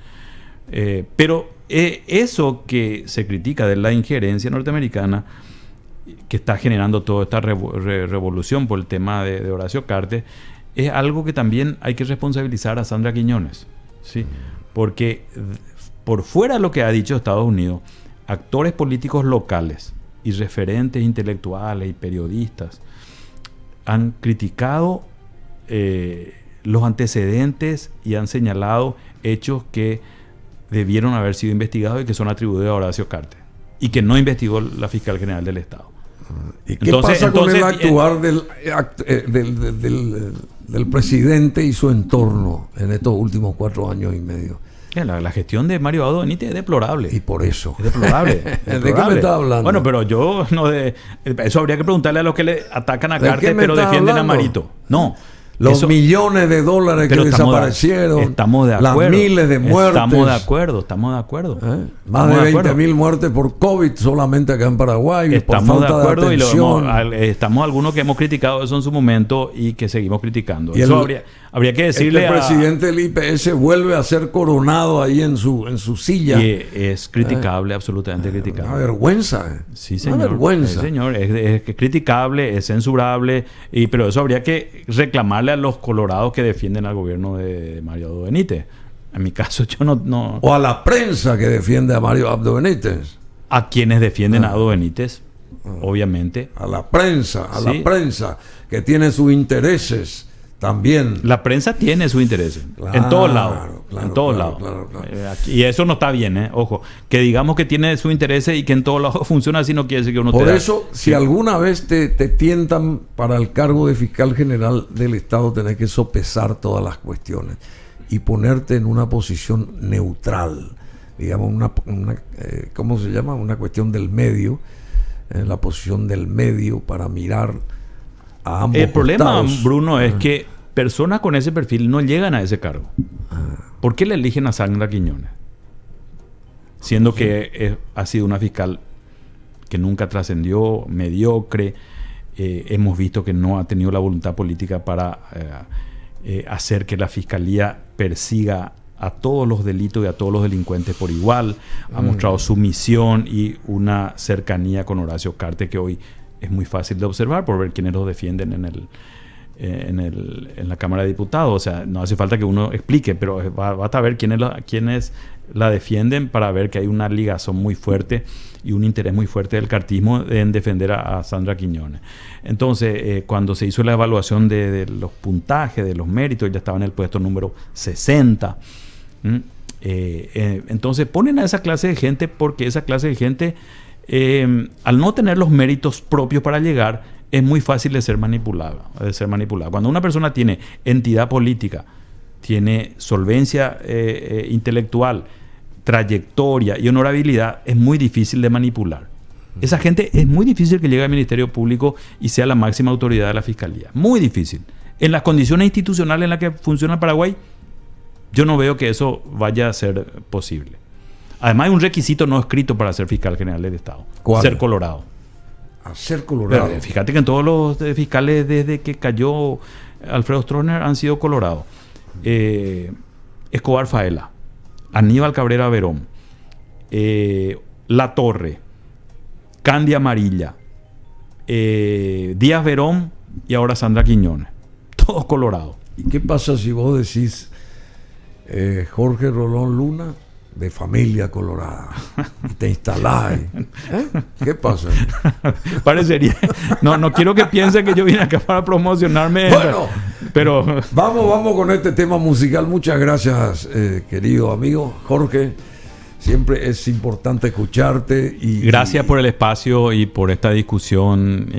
S2: Pero eso que se critica de la injerencia norteamericana, que está generando toda esta revolución por el tema de Horacio Cartes, es algo que también hay que responsabilizar a Sandra Quiñones, ¿sí? Porque por fuera de lo que ha dicho Estados Unidos, actores políticos locales y referentes intelectuales y periodistas han criticado los antecedentes y han señalado hechos que debieron haber sido investigados y que son atribuidos a Horacio Cartes y que no investigó la fiscal general del Estado.
S1: ¿Y qué pasa con el actuar del presidente y su entorno en estos últimos 4 años y medio?
S2: La gestión de Mario Abdo Benítez es deplorable.
S1: Y por eso.
S2: Es deplorable.
S1: ¿De qué me estás hablando?
S2: Bueno, pero yo no eso habría que preguntarle a los que le atacan a Cartes pero defienden a Marito. No.
S1: Los millones de dólares que desaparecieron.
S2: Estamos de acuerdo.
S1: Las miles de muertes.
S2: Estamos de acuerdo.
S1: Más de 20.000 muertes por COVID solamente acá en Paraguay.
S2: Estamos
S1: por falta
S2: de acuerdo
S1: de atención.
S2: estamos algunos que hemos criticado eso en su momento y que seguimos criticando.
S1: Y
S2: eso habría que decirle
S1: presidente del IPS vuelve a ser coronado ahí en su silla.
S2: Y es criticable, absolutamente criticable.
S1: Una vergüenza.
S2: Sí, señor.
S1: Una vergüenza.
S2: Sí, señor. Es criticable, es censurable, pero eso habría que reclamarle a los colorados que defienden al gobierno de Mario Abdo Benítez. En mi caso, yo no...
S1: O a la prensa que defiende a Mario Abdo Benítez.
S2: A quienes defienden a Abdo Benítez, obviamente.
S1: A la prensa,
S2: Sí.
S1: la prensa que tiene sus intereses también.
S2: La prensa tiene su interés
S1: Claro,
S2: en todos lados.
S1: claro,
S2: En todos
S1: claro,
S2: lados.
S1: claro.
S2: Y eso no está bien, ojo. Que digamos que tiene su interés y que en todos lados funciona así no quiere decir que uno
S1: Por
S2: te da-
S1: eso, si alguna vez te tientan para el cargo de fiscal general del Estado, tenés que sopesar todas las cuestiones y ponerte en una posición neutral, digamos, ¿cómo se llama? Una cuestión del medio, en la posición del medio para mirar a ambos
S2: El problema,
S1: costados.
S2: Bruno, es que personas con ese perfil no llegan a ese cargo. ¿Por qué le eligen a Sandra Quiñones? Siendo que ha sido una fiscal que nunca trascendió, mediocre. Hemos visto que no ha tenido la voluntad política para hacer que la fiscalía persiga a todos los delitos y a todos los delincuentes por igual. Ha mostrado sumisión y una cercanía con Horacio Cartes que hoy es muy fácil de observar por ver quiénes los defienden en la Cámara de Diputados. O sea, no hace falta que uno explique, pero basta ver quiénes la defienden para ver que hay una ligazón muy fuerte y un interés muy fuerte del cartismo en defender a Sandra Quiñones. Entonces, cuando se hizo la evaluación de los puntajes, de los méritos, ya estaba en el puesto número 60. Entonces ponen a esa clase de gente porque esa clase de gente, al no tener los méritos propios para llegar, es muy fácil de ser manipulada. Cuando una persona tiene entidad política, tiene solvencia intelectual, trayectoria y honorabilidad, es muy difícil de manipular. Esa gente es muy difícil que llegue al Ministerio Público y sea la máxima autoridad de la Fiscalía. Muy difícil. En las condiciones institucionales en las que funciona Paraguay, yo no veo que eso vaya a ser posible. Además, hay un requisito no escrito para ser fiscal general del Estado.
S1: ¿Cuál?
S2: Ser colorado.
S1: A ser colorado.
S2: Pero fíjate que en todos los fiscales desde que cayó Alfredo Stroessner han sido colorados. Escobar Faela, Aníbal Cabrera Verón, La Torre, Candy Amarilla, Díaz Verón y ahora Sandra Quiñones. Todos colorados.
S1: ¿Y qué pasa si vos decís Jorge Rolón Luna, de familia colorada, y te instalás ahí? ¿Qué pasa?
S2: Parecería. No quiero que piense que yo vine acá para promocionarme.
S1: Bueno,
S2: pero
S1: vamos con este tema musical. Muchas gracias, querido amigo Jorge. Siempre es importante escucharte.
S2: Gracias por el espacio y por esta discusión.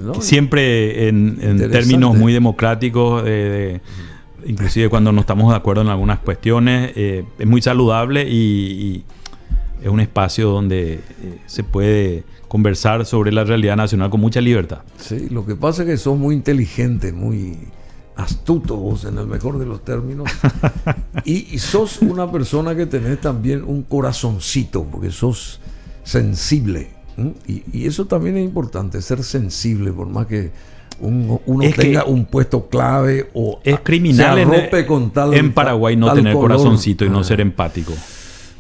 S1: ¿no?
S2: Siempre en términos muy democráticos. Inclusive cuando no estamos de acuerdo en algunas cuestiones, es muy saludable y es un espacio donde se puede conversar sobre la realidad nacional con mucha libertad.
S1: Sí, lo que pasa es que sos muy inteligente, muy astuto vos, en el mejor de los términos, y sos una persona que tenés también un corazoncito, porque sos sensible, y eso también es importante, ser sensible, por más que uno tenga un puesto clave o
S2: es criminal
S1: se arrope con tal
S2: en Paraguay no tener color, corazoncito y no ser empático.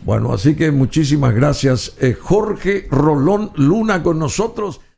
S1: Bueno, así que muchísimas gracias, Jorge Rolón Luna con nosotros.